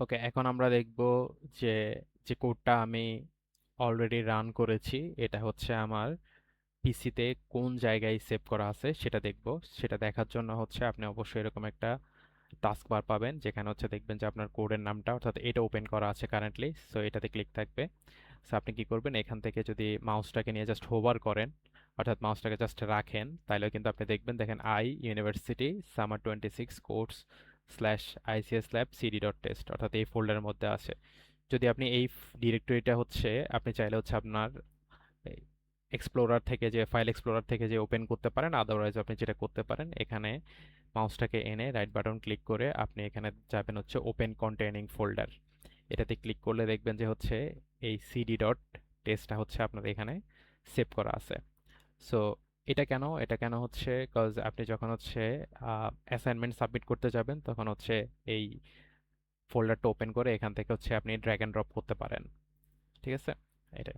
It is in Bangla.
ওকে, এখন আমরা দেখব যে যে কোডটা আমি অলরেডি রান করেছি এটা হচ্ছে আমার পিসিতে কোন জায়গায় সেভ করা আছে সেটা দেখব। সেটা দেখার জন্য হচ্ছে আপনি অবশ্যই এরকম একটা টাস্ক বার পাবেন, যেখানে হচ্ছে দেখবেন যে আপনার কোডের নামটা, অর্থাৎ এটা ওপেন করা আছে কারেন্টলি, সো এটাতে ক্লিক থাকবে। সো আপনি কি করবেন, এখান থেকে যদি মাউসটাকে নিয়ে জাস্ট হোভার করেন, অর্থাৎ মাউসটাকে জাস্ট রাখেন, তাহলে কিন্তু আপনি দেখবেন, দেখেন I university summer 26 course slash ICS lab CD dot test, অর্থাৎ এই ফোল্ডারের মধ্যে আছে। যদি আপনি এই ডিরেক্টরিটা হচ্ছে আপনি চাইলে হচ্ছে আপনার এক্সপ্লোরার থেকে, যে ফাইল এক্সপ্লোরার থেকে যে ওপেন করতে পারেন, আদারওয়াইজ আপনি যেটা করতে পারেন, এখানে মাউসটাকে এনে রাইট বাটন ক্লিক করে আপনি এখানে যাবেন হচ্ছে ওপেন কন্টেইনিং ফোল্ডার। এটাতে ক্লিক করলে দেখবেন যে হচ্ছে এই সিডি ডট টেস্টটা হচ্ছে আপনার এখানে সেভ করা আছে। সো এটা কেন হচ্ছে, কজ আপনি যখন হচ্ছে অ্যাসাইনমেন্ট সাবমিট করতে যাবেন তখন হচ্ছে এই ফোল্ডারটা ওপেন করে এখান থেকে হচ্ছে আপনি ড্র্যাগ অ্যান্ড ড্রপ করতে পারেন। ঠিক আছে, এটা